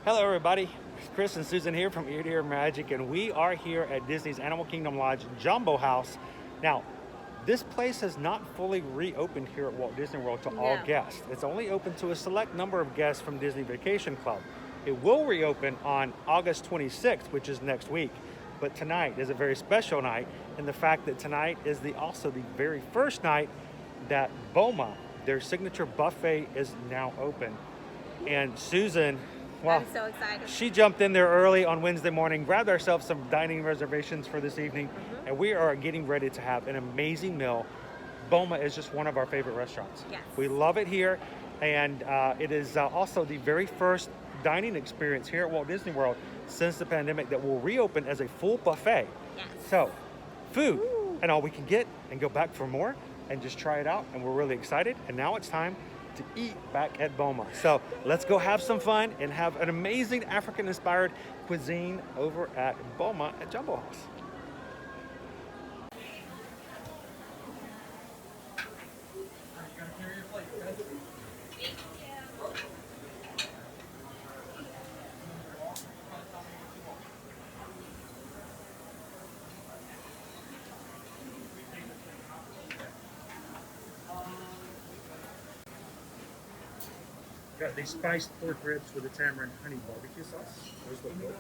Hello everybody, Chris and Susan here from Ear to Ear Magic, and we are here at Disney's Animal Kingdom Lodge Jumbo House. Now, this place has not fully reopened here at Walt Disney World to all guests. It's only open to a select number of guests from Disney Vacation Club. It will reopen on August 26th, which is next week. But tonight is a very special night, and the fact that tonight is also the very first night that Boma, their signature buffet, is now open. And Susan, well, I'm so excited. She jumped in there early on Wednesday morning, grabbed ourselves some dining reservations for this evening, and we are getting ready to have an amazing meal. Boma is just one of our favorite restaurants. Yes. We love it here, and it is also the very first dining experience here at Walt Disney World since the pandemic that will reopen as a full buffet. Yes. So, food and all we can get, and go back for more and just try it out, and we're really excited. And now it's time to eat back at Boma. So let's go have some fun and have an amazing African-inspired cuisine over at Boma at Jumbo House. Got these spiced pork ribs with the tamarind honey barbecue sauce. Those look good.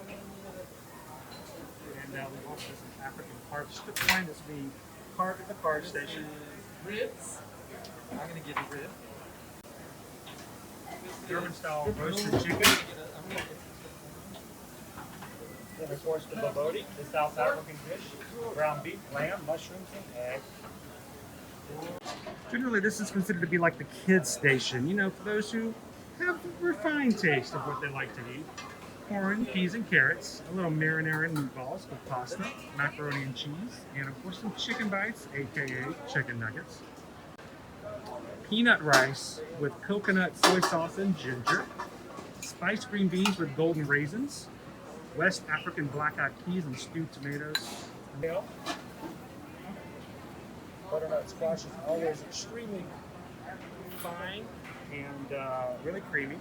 And we also have some African carved strip loin that's being carved at the carve station. Ribs. I'm gonna get a rib. German style roasted chicken. Then of course the babodi, the South African dish. Ground beef, lamb, mushrooms, and egg. Generally this is considered to be like the kids station, you know, for those who have a refined taste of what they like to eat. Corn, peas, and carrots, a little marinara and meatballs with pasta, macaroni and cheese, and of course some chicken bites, aka chicken nuggets. Peanut rice with coconut, soy sauce, and ginger. Spiced green beans with golden raisins. West African black-eyed peas and stewed tomatoes. Butternut squash is always extremely fine and really creamy.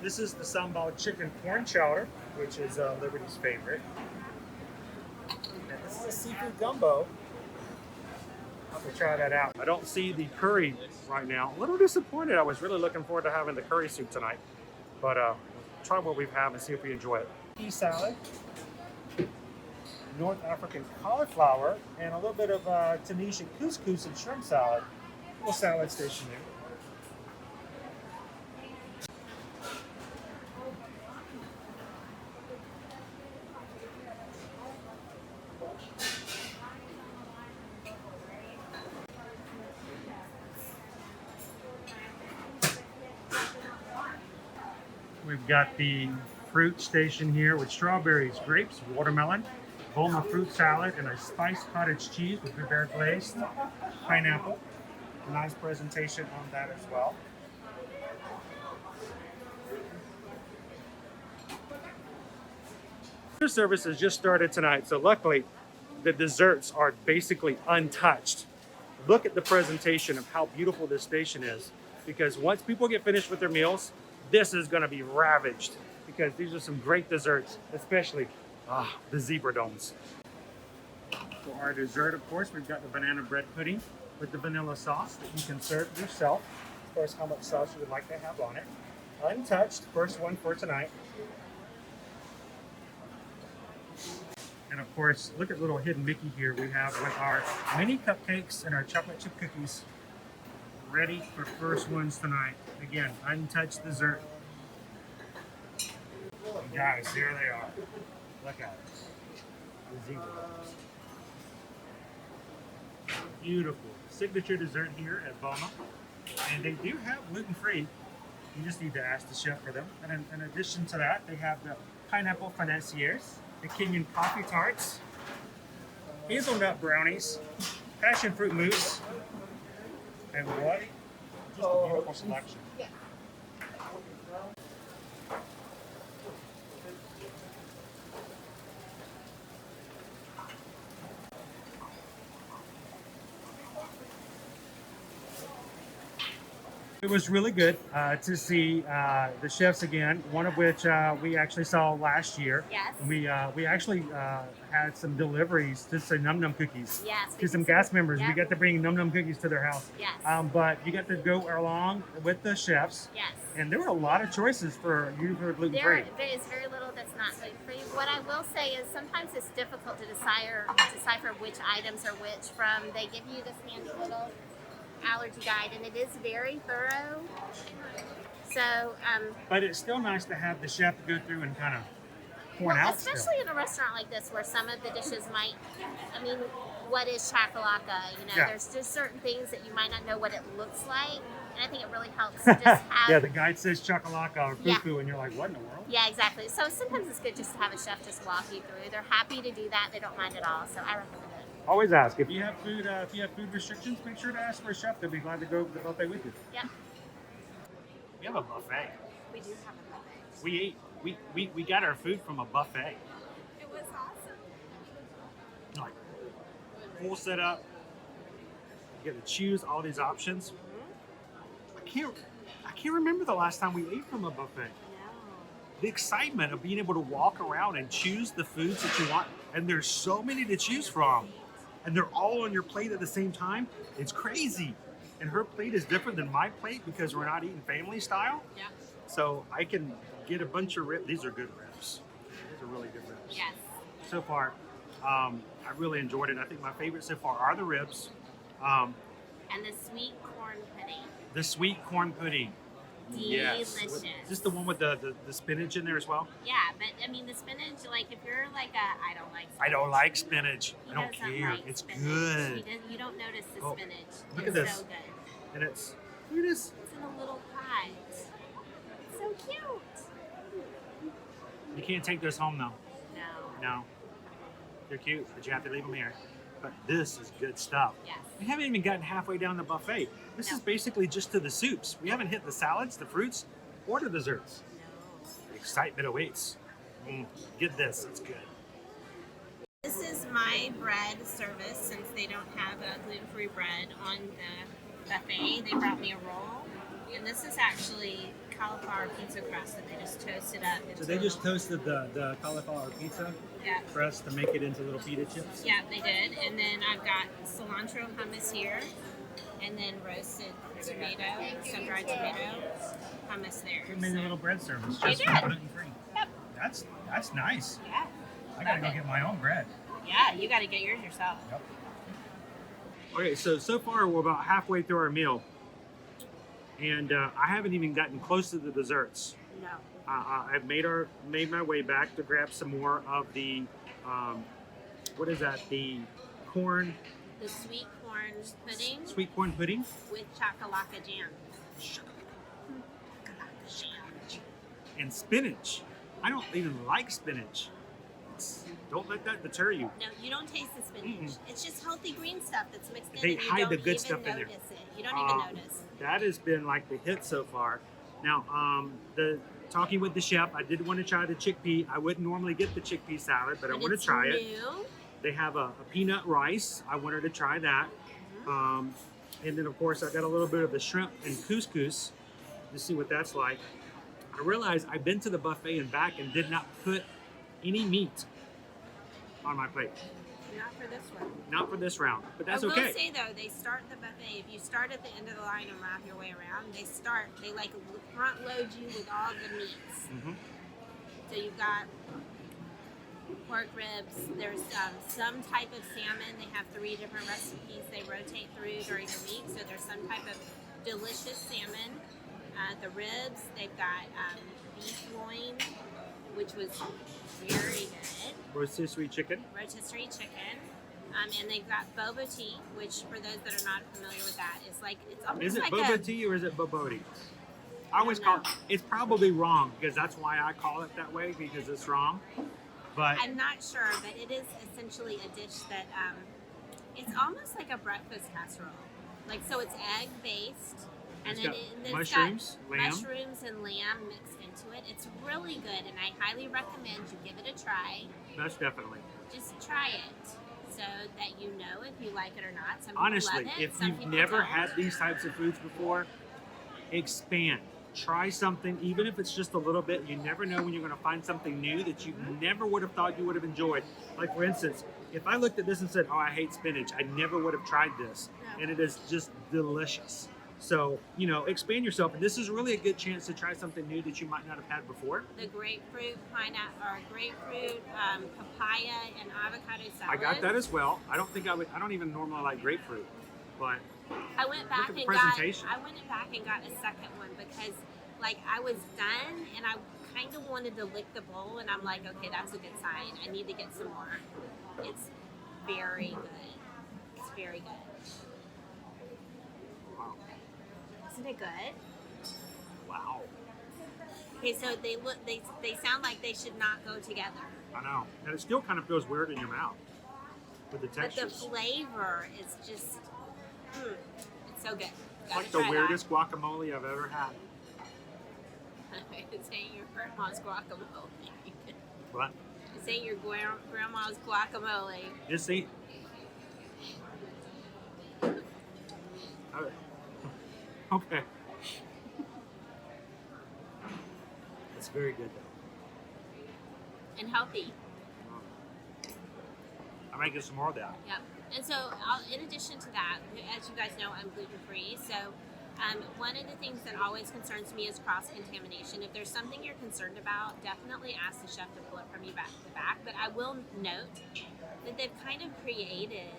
This is the sambal chicken corn chowder, which is Liberty's favorite. And this is a seafood gumbo. I'll have to try that out. I don't see the curry right now. A little disappointed. I was really looking forward to having the curry soup tonight. But try what we have and see if we enjoy it. Pea salad, North African cauliflower, and a little bit of Tunisian couscous and shrimp salad. Little salad station there. We've got the fruit station here with strawberries, grapes, watermelon, Boma fruit salad, and a spiced cottage cheese with blueberry glazed pineapple. A nice presentation on that as well. Food service has just started tonight, so luckily the desserts are basically untouched. Look at the presentation of how beautiful this station is, because once people get finished with their meals, this is going to be ravaged, because these are some great desserts, especially the zebra domes. For our dessert, of course, we've got the banana bread pudding with the vanilla sauce that you can serve yourself. Of course, how much sauce you would like to have on it. Untouched, first one for tonight. And of course, look at little hidden Mickey here we have with our mini cupcakes and our chocolate chip cookies. Ready for first ones tonight. Again, untouched dessert. And guys, here they are. Look at it. The zebra. Beautiful. Signature dessert here at Boma. And they do have gluten-free. You just need to ask the chef for them. And in addition to that, they have the pineapple financiers, the Kenyan coffee tarts, hazelnut brownies, passion fruit mousse, and what? Just a beautiful selection. It was really good to see the chefs again. One of which we actually saw last year. Yes. We actually had some deliveries to some Num Num cookies. Yes. To some cast members. Yep. We got to bring Num Num cookies to their house. Yes. But you got to go along with the chefs. Yes. And there were a lot of choices for you for gluten free. There is very little that's not gluten free. What I will say is sometimes it's difficult to decipher which items are which from. They give you this handy little allergy guide, and it is very thorough. So, But it's still nice to have the chef go through and kind of point out. especially in a restaurant like this where some of the dishes might, I mean, what is chakalaka? You know, Yeah. there's just certain things that you might not know what it looks like, and I think it really helps to just have. Yeah, the guide says chakalaka or Yeah. fufu, and you're like, what in the world? Yeah, exactly. So sometimes it's good just to have a chef just walk you through. They're happy to do that. They don't mind at all. So I recommend it. Always ask if you have food. If you have food restrictions, make sure to ask for a chef. They'll be glad to go to the buffet with you. Yep. We have a buffet. We do have a buffet. We ate. We got our food from a buffet. It was awesome. Like full setup. You get to choose all these options. I can't remember the last time we ate from a buffet. The excitement of being able to walk around and choose the foods that you want, and there's so many to choose from, and they're all on your plate at the same time. It's crazy. And her plate is different than my plate because we're not eating family style. Yeah. So I can get a bunch of ribs. These are good ribs. These are really good ribs. Yes. So far, I really enjoyed it. I think my favorite so far are the ribs. And the sweet corn pudding. The sweet corn pudding. Yes. Delicious. Is this the one with the spinach in there as well? Yeah, but I mean the spinach. Like if you're like I don't like. Spinach. I don't like spinach. He I don't doesn't care. like It's spinach. good. You don't notice the Oh, spinach. look It's at this. so good. And it's, look at this. It's in a little pot. It's so cute. You can't take those home though. No. No. They're cute, but you have to leave them here. But this is good stuff. Yes. We haven't even gotten halfway down the buffet. This No. is basically just to the soups. We haven't hit the salads, the fruits, or the desserts. No. The excitement awaits. Get this, it's good. This is my bread service since they don't have a gluten-free bread on the buffet. They brought me a roll, and this is actually cauliflower pizza crust that they just toasted up. So they just toasted the cauliflower pizza Yeah. crust to make it into little pita chips? Yeah, they did. And then I've got cilantro hummus here, and then roasted tomato, sun-dried tomato hummus there. They made a little bread service They just for did. gluten-free. Yep. That's nice. Yeah. I gotta go Love it. get my own bread. Yeah, you got to get yours yourself. Yep. Okay, so far we're about halfway through our meal, and I haven't even gotten close to the desserts. No. I've made my way back to grab some more of the what is that? The corn, The sweet corn pudding sweet corn pudding. with chakalaka jam. And spinach. I don't even like spinach. Don't let that deter you. No, you don't taste the spinach. Mm-mm. It's just healthy green stuff that's mixed in. They and you hide the don't good even stuff in there. notice it. You don't even notice. That has been like the hit so far. Now, the talking with the chef, I did want to try the chickpea. I wouldn't normally get the chickpea salad, but I want to it's try it. new. They have a peanut rice. I wanted to try that. And then, of course, I got a little bit of the shrimp and couscous to see what that's like. I realized I've been to the buffet and back and did not put any meat on my plate. Not for this one. Not for this round, but that's I will okay. say though, they start the buffet. If you start at the end of the line and wrap your way around, they like front load you with all the meats. Mhm. So you've got pork ribs. There's some type of salmon. They have 3 different recipes they rotate through during the week. So there's some type of delicious salmon. The ribs, they've got beef loin, which was very good. Rotisserie chicken. Rotisserie chicken. And they've got boba tea, which for those that are not familiar with that, is like it's almost Is it like boba tea or is it boboti? I always don't call know. it. It's probably wrong because that's why I call it that way because it's wrong. But I'm not sure, but it is essentially a dish that it's almost like a breakfast casserole. Like so, it's egg based, and It's then got it's mushrooms, got lamb. mushrooms and lamb mixed into it. It's really good, and I highly recommend you give it a try. most definitely. Just try it so that you know if you like it or not. Some Honestly, people love it, if some you've people never don't. had these types of foods before expand. Try something, even if it's just a little bit. You never know when you're going to find something new that you never would have thought you would have enjoyed. Like, for instance, if I looked at this and said, oh, I hate spinach, I never would have tried this. No. And it is just delicious. So, you know, expand yourself. And this is really a good chance to try something new that you might not have had before. The grapefruit, pineapple, or grapefruit, papaya, and avocado salad. I got that as well. I don't even normally like grapefruit, but I went back at the and presentation. got a second one because, like, I was done and I kind of wanted to lick the bowl, and I'm like, okay, that's a good sign. I need to get some more. It's very good. It's very good. Wow. Isn't it good? Wow. Okay, so they sound like they should not go together. I know. And it still kind of feels weird in your mouth with the But the textures. flavor is just, it's so good. It's like the weirdest guacamole I've ever had. It's ain't your grandma's guacamole. What? This ain't your grandma's guacamole. This ain't. Okay. It's very good though. And healthy. I might get some more of that. Yep. And so, in addition to that, as you guys know, I'm gluten-free. So, one of the things that always concerns me is cross-contamination. If there's something you're concerned about, definitely ask the chef to pull it from you back to back. But I will note that they've kind of created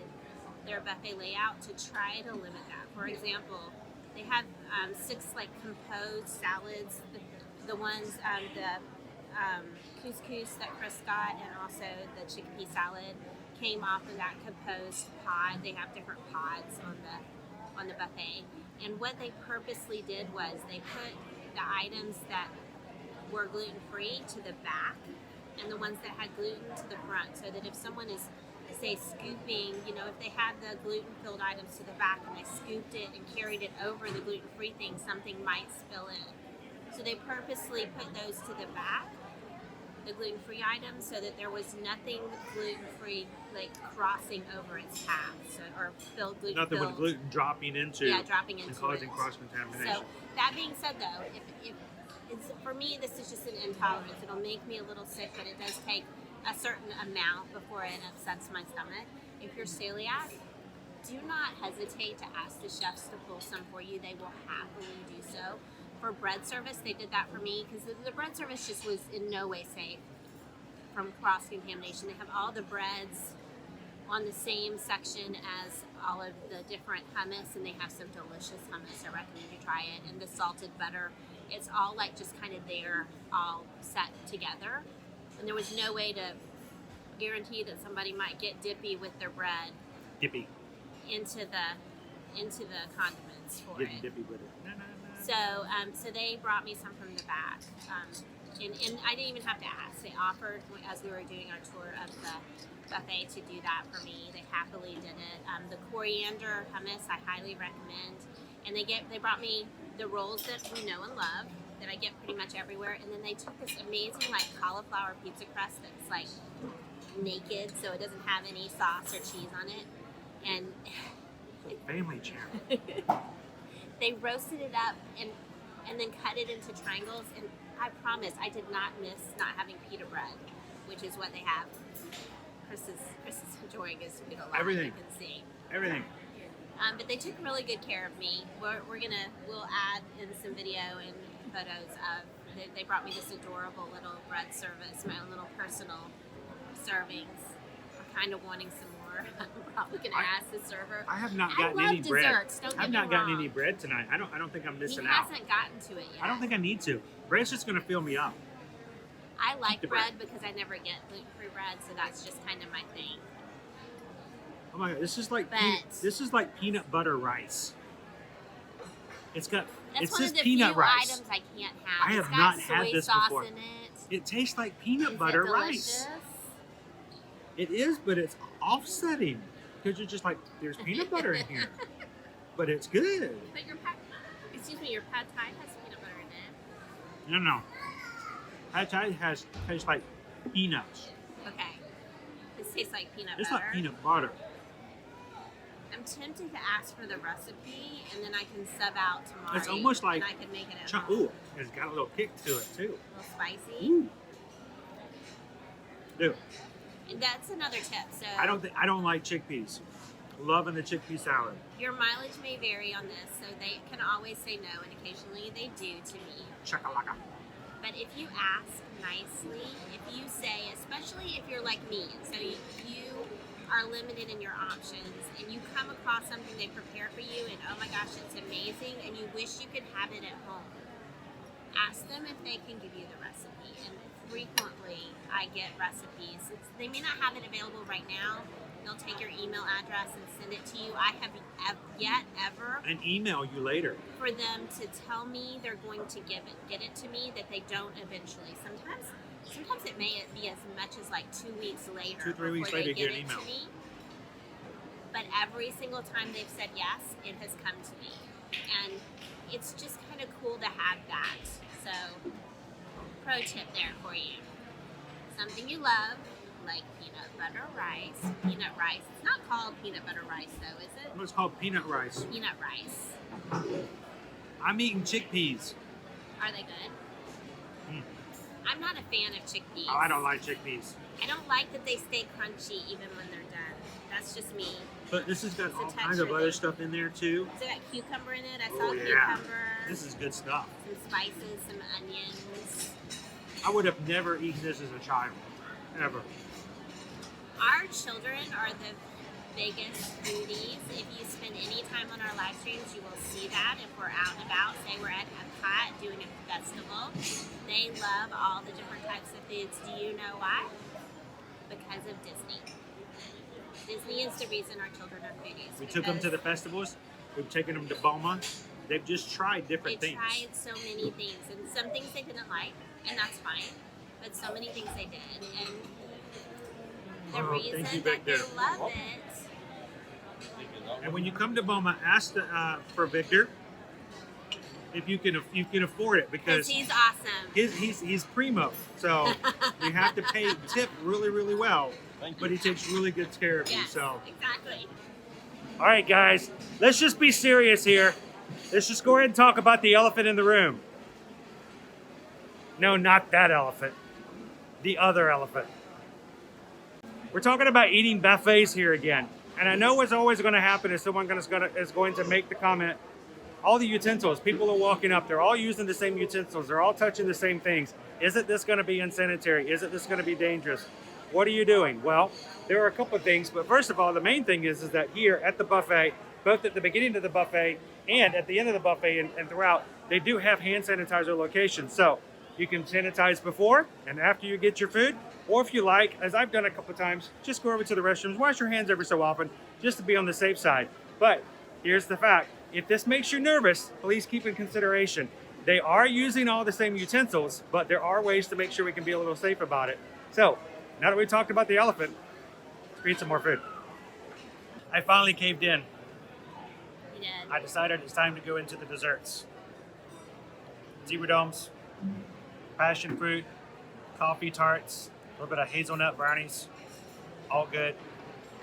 their buffet layout to try to limit that. For example, they have 6 like composed salads. The ones, the couscous that Chris got, and also the chickpea salad came off of that composed pod. They have different pods on the buffet. And what they purposely did was they put the items that were gluten-free to the back and the ones that had gluten to the front, so that if someone is, say, scooping, you know, if they had the gluten-filled items to the back and they scooped it and carried it over the gluten-free thing, something might spill in. So they purposely put those to the back, the gluten-free items, so that there was nothing gluten-free like crossing over its path, so, or filled gluten. Nothing with gluten dropping into. Yeah, dropping into and causing it. cross-contamination. So that being said, though, if it's, for me, this is just an intolerance. It'll make me a little sick, but it does take a certain amount before it upsets my stomach. If you're celiac, do not hesitate to ask the chefs to pull some for you. They will happily do so. For bread service, they did that for me because the bread service just was in no way safe from cross-contamination. They have all the breads on the same section as all of the different hummus, and they have some delicious hummus. I recommend you try it. And the salted butter, it's all like just kind of there, all set together. And there was no way to guarantee that somebody might get dippy with their bread Dippy. into the condiments for Getting it. dippy with it. So they brought me some from the back, and I didn't even have to ask. They offered, as we were doing our tour of the buffet, to do that for me. They happily did it. The coriander hummus I highly recommend, and they brought me the rolls that we know and love that I get pretty much everywhere, and then they took this amazing like cauliflower pizza crust that's like naked, so it doesn't have any sauce or cheese on it, and Family channel. they roasted it up and then cut it into triangles, and I promise I did not miss not having pita bread, which is what they have. Chris is enjoying his food a lot. Everything. You can see. Everything. But they took really good care of me. We'll add in some video and photos of. They brought me this adorable little bread service, my own little personal servings. I'm kind of wanting some more. I'm probably gonna ask the server. I have not I gotten love any bread. desserts, don't I've get me not gotten wrong. any bread tonight. I don't think I'm He missing out. hasn't gotten to it yet. I don't think I need to. Bread's just gonna fill me up. I like the bread because I never get gluten-free bread, so that's just kind of my thing. Oh my god, this is like But- peanut butter rice. It's got That's it one says of the peanut few rice. items I can't have. I have It's got not soy had this sauce before. in it. It tastes like peanut Is butter it rice. delicious? It is, but it's offsetting because you're just like, there's peanut butter in here, but it's good. But your your pad thai has peanut butter in it. No. Pad Thai tastes like peanuts. Okay. This tastes like peanut It's butter. like peanut butter. I'm tempted to ask for the recipe, and then I can sub out tomorrow. It's almost like and I can make it at home. Ooh, it's got a little kick to it too. A little spicy. Ooh. Dude, And that's another tip. So I don't like chickpeas. Loving the chickpea salad. your mileage may vary on this, so they can always say no, and occasionally they do to me. Chakalaka. But if you ask nicely, if you say, especially if you're like me, and so you are limited in your options, and you come across something they prepare for you, and oh my gosh, it's amazing, and you wish you could have it at home, ask them if they can give you the recipe. And frequently, I get recipes. They may not have it available right now. They'll take your email address and send it to you. I have yet ever And email you later. for them to tell me they're going to get it to me, that they don't eventually. Sometimes it may be as much as like 2 weeks later. 2-3 weeks before later, they you get get an it to email. me. But every single time they've said yes, it has come to me, and it's just kind of cool to have that. So, pro tip there for you: something you love, like peanut butter rice. Peanut rice. It's not called peanut butter rice, though, is it? It's called peanut rice. Peanut rice. I'm eating chickpeas. Are they good? Mm. I'm not a fan of chickpeas. Oh, I don't like chickpeas. I don't like that they stay crunchy even when they're done. That's just me. But this has got It's a all kinds of texture other thing. stuff in there too. So got cucumber in it. I Oh, saw yeah. cucumber. This is good stuff. Some spices, some onions. I would have never eaten this as a child. Ever. Our children are the biggest foodies. If you spend any time on our live streams, you will see that. If we're out and about, say we're at Epcot doing a festival, they love all the different types of foods. Do you know why? Because of Disney. Disney is the reason our children are foodies. We took them to the festivals. We've taken them to Boma. They've just tried different They things. tried so many things, and some things they didn't like, and that's fine. But so many things they did, and the Oh, thank reason you, that they Victor. love it. And when you come to Boma, ask for Victor if you can afford it, because He's awesome. he's primo. So you have to tip really well. But he takes really good care of you. Yes, So exactly. all right, guys, let's just be serious here. Let's just go ahead and talk about the elephant in the room. No, not that elephant. The other elephant. We're talking about eating buffets here again. And I know what's always going to happen is someone is going to make the comment, all the utensils, people are walking up, they're all using the same utensils, they're all touching the same things. Isn't this going to be unsanitary? Isn't this going to be dangerous? What are you doing? Well, there are a couple of things, but first of all, the main thing is that here at the buffet, both at the beginning of the buffet and at the end of the buffet and throughout, they do have hand sanitizer locations. So you can sanitize before and after you get your food, or if you like, as I've done a couple of times, just go over to the restrooms, wash your hands every so often, just to be on the safe side. But here's the fact. If this makes you nervous, please keep in consideration. They are using all the same utensils, but there are ways to make sure we can be a little safe about it. So, now that we talked about the elephant, let's eat some more food. I finally caved in. You did. I decided it's time to go into the desserts. Zebra domes, passion fruit, coffee tarts, a little bit of hazelnut brownies, all good.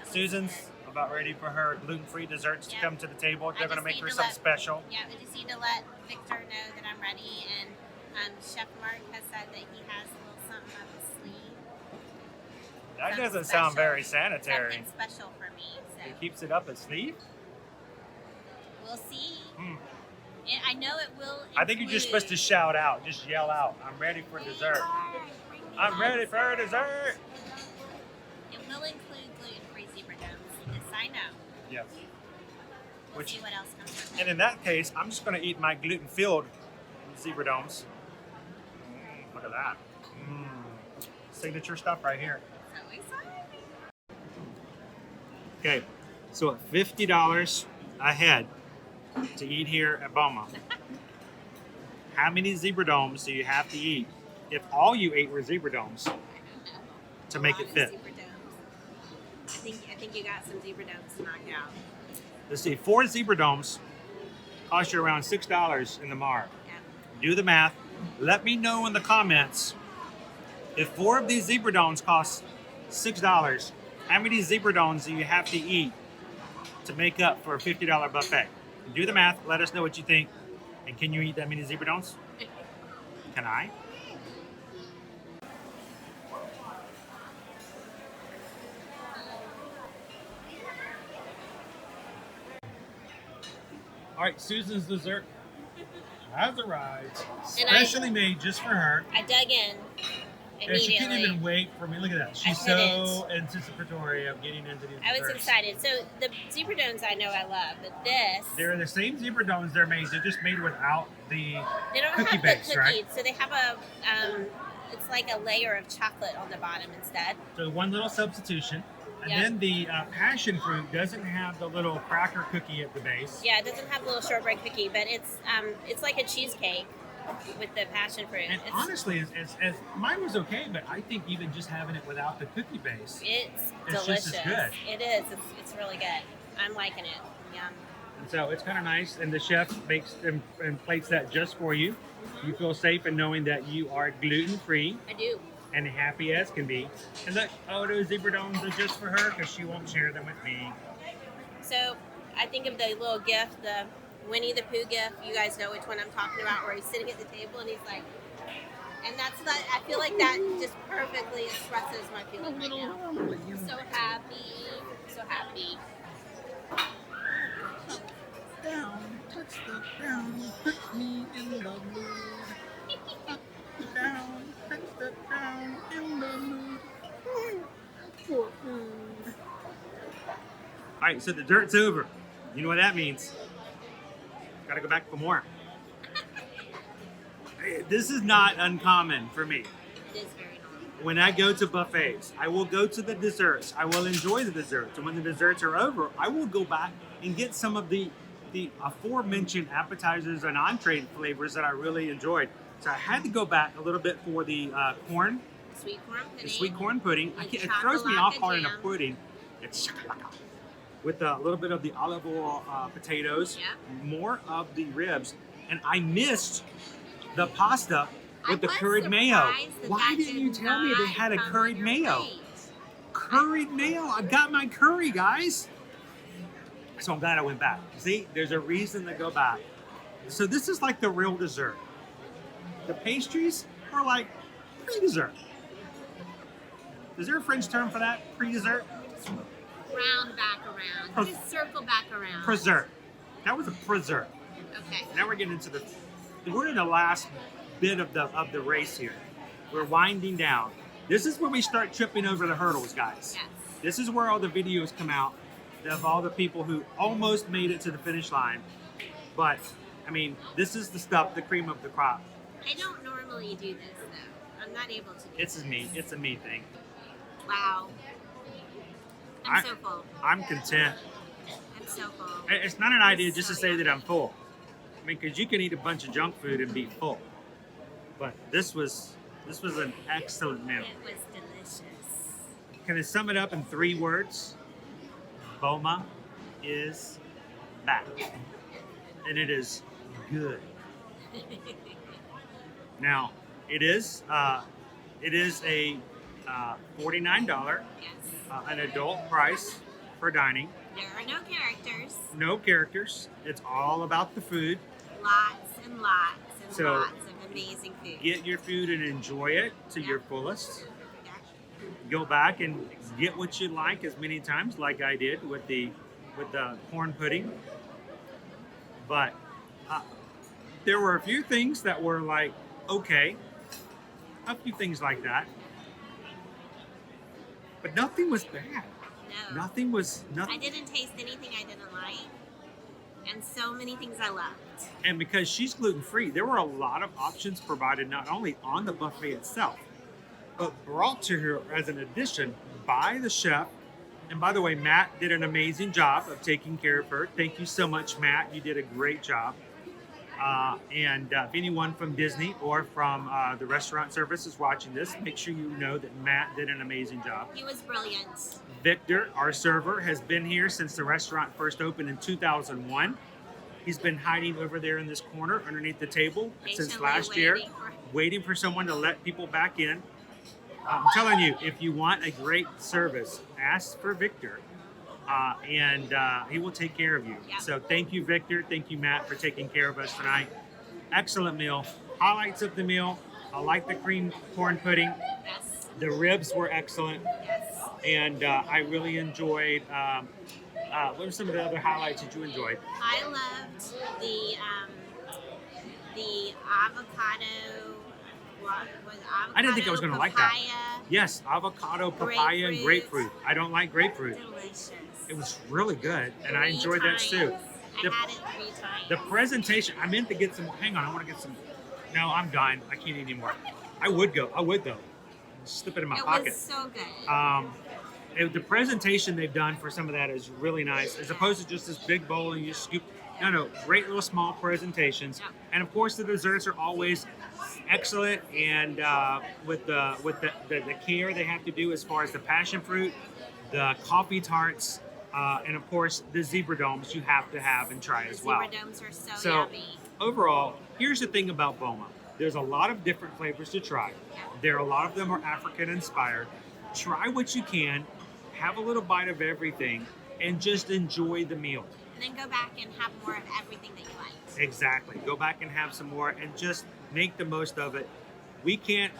Susan's about ready for her gluten-free desserts to Yep. come to the table. They're I going to just make need her to something let- special. Yeah, we just need to let Victor know that I'm ready, and Chef Mark has said that he has a little something up his sleeve. That Something doesn't sound special. very sanitary. Something special for me, so He keeps it up his sleeve? we'll see. Hmm. I know it will. I think you're just supposed to shout out, just yell out, I'm ready for dessert. I'm ready for dessert. It will include gluten-free zebra domes. Yes, I know. Yes. We'll Which- see what else comes from And in that case, I'm just going to eat my gluten-filled zebra domes. Look at that. Signature stuff right here. So exciting. Okay, so at $50 a head to eat here at Boma, how many zebra domes do you have to eat if all you ate were zebra domes I don't know. to A make lot it of fit? Zebra domes. I think you got some zebra domes to knock out. Let's see, 4 zebra domes cost you around $6 in the Mar. Yeah. Do the math. Let me know in the comments if 4 of these zebra domes cost $6. How many zebra domes do you have to eat to make up for a $50 buffet. Do the math. Let us know what you think. And can you eat that many zebra donuts? Can I? All right, Susan's dessert has arrived, specially made just for her. I dug in And she immediately. can't even wait for me. Look at that. She's so anticipatory of getting into these I was desserts. excited. So the zebra donuts I know I love, but this They're the same zebra donuts they're made. They're just made without the they don't cookie have base, the cookie, right? so they have a it's like a layer of chocolate on the bottom instead. So one little substitution. And Yep. then the passion fruit doesn't have the little cracker cookie at the base. Yeah, it doesn't have a little shortbread cookie, but it's like a cheesecake with the passion fruit. And honestly, as mine was okay, but I think even just having it without the cookie base, it's just delicious. as good. It is. It's really good. I'm liking it. Yum. and so it's kind of nice. And the chef makes them and plates that just for you. You feel safe in knowing that you are gluten-free I do. and happy as can be. And look, oh, those zebra donuts are just for her because she won't share them with me. So I think of the little gift, the Winnie the Pooh gift. You guys know which one I'm talking about, where he's sitting at the table and he's like, and that's not. I feel like that just perfectly expresses my feeling right now. I'm so happy, so happy. Down, touch the ground, put me in the mood. Up, down, touch the ground, in the mood. For food. All right, so the dirt's over. You know what that means. Gotta go back for more. Hey, this is not uncommon for me. It is very normal. When I go to buffets, I will go to the desserts. I will enjoy the desserts. And when the desserts are over, I will go back and get some of the aforementioned appetizers and entree flavors that I really enjoyed. So I had to go back a little bit for the corn, Sweet corn pudding. the sweet corn pudding. With It throws me off chakalaka calling it a jam. pudding. It's shakalaka. With a little bit of the olive oil potatoes, Yeah. more of the ribs, and I missed the pasta with the I was curried mayo. surprised that Why that didn't you did tell me they not had a come on curried your mayo? plate. Curried mayo. I got my curry, guys. So I'm glad I went back. See, there's a reason to go back. So this is like the real dessert. The pastries are like pre-dessert. Is there a French term for that? Pre-dessert? Round back around. Pres- Just circle back around. Preserve. That was a preserve. Okay. Now we're getting into we're in the last bit of the race here. We're winding down. This is where we start tripping over the hurdles, guys. Yes. This is where all the videos come out of all the people who almost made it to the finish line. But I mean, this is the stuff, the cream of the crop. I don't normally do this though. I'm not able to do It's this. a me. It's a me thing. Wow. I'm so full. I'm content. I'm so full. It's not an idea just to say that I'm full. I mean, because you can eat a bunch of junk food and be full. But this was an excellent meal. It was delicious. Can I sum it up in 3 words? Boma is back. And it is good. Now, it is a $49 Yes. an adult price for dining. There are no characters. No characters. It's all about the food. Lots and lots and So, lots of amazing food. Get your food and enjoy it to Yeah. your fullest. Yeah. Go back and get what you like as many times, like I did with the corn pudding. But there were a few things that were like okay, a few things like that, but nothing was bad. No. Nothing was I nothing. didn't taste anything I didn't like. And so many things I loved. And because she's gluten free, there were a lot of options provided not only on the buffet itself, but brought to her as an addition by the chef. And by the way, Matt did an amazing job of taking care of her. Thank you so much, Matt. You did a great job. And if anyone from Disney or from the restaurant service is watching this, make sure you know that Matt did an amazing job. He was brilliant. Victor, our server, has been here since the restaurant first opened in 2001. He's been hiding over there in this corner underneath the table since Patiently last year, waiting for- waiting for someone to let people back in. I'm telling you, if you want a great service, ask for Victor. and he will take care of you. Yeah. So thank you, Victor. Thank you, Matt, for taking care of us tonight. Excellent meal. Highlights of the meal: I like the cream corn pudding. Yes. The ribs were excellent, Yes. and I really enjoyed. What were some of the other highlights that you enjoyed? I loved the avocado. What was avocado? I didn't think I was going to like that. papaya. Yes, avocado, papaya, and grapefruit. I don't like grapefruit. Delicious. It was really good, and I enjoyed that too. I had it 3 times. The presentation, I meant to get some. Hang on, I want to get some. No, I'm done. I can't eat anymore. I would though. Slip it in my pocket. It was so good. The presentation they've done for some of that is really nice, as opposed to just this big bowl and you scoop. No, great little small presentations, Yeah. and of course the desserts are always excellent. And with the care they have to do as far as the passion fruit, the coffee tarts, and of course the zebra domes you have to have and try as well. Zebra domes are so So yummy. overall, here's the thing about Boma. There's a lot of different flavors to try. There, a lot of them are African inspired. Try what you can, have a little bite of everything, and just enjoy the meal. And then go back and have more of everything that you liked. Exactly. Go back and have some more and just make the most of it. We can't,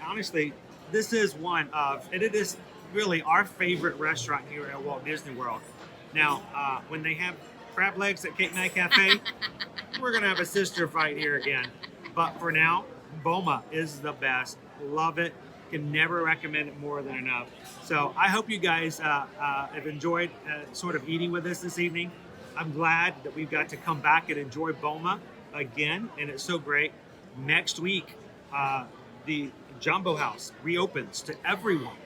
honestly, this is one of, and it is really our favorite restaurant here at Walt Disney World. Now, when they have crab legs at Cape Night Cafe, we're going to have a sister fight here again. But for now, Boma is the best. Love it. Can never recommend it more than enough. So I hope you guys have enjoyed sort of eating with us this evening. I'm glad that we've got to come back and enjoy Boma again, and it's so great. Next week, the Jumbo House reopens to everyone,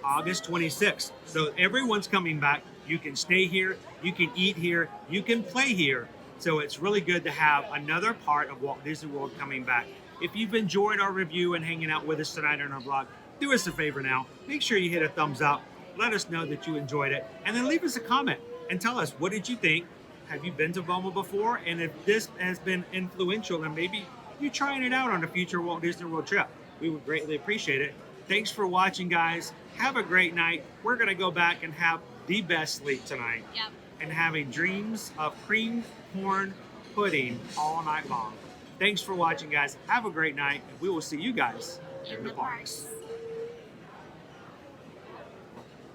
August 26th. So everyone's coming back. You can stay here, you can eat here, you can play here. So it's really good to have another part of Walt Disney World coming back. If you've enjoyed our review and hanging out with us tonight on our vlog, do us a favor now. Make sure you hit a thumbs up. Let us know that you enjoyed it. And then leave us a comment and tell us, what did you think? Have you been to Boma before? And if this has been influential, and maybe you trying it out on a future Walt Disney World trip, we would greatly appreciate it. Thanks for watching, guys. Have a great night. We're going to go back and have the best sleep tonight. Yep. And having dreams of cream corn pudding all night long. Thanks for watching, guys. Have a great night, and we will see you guys in the parks.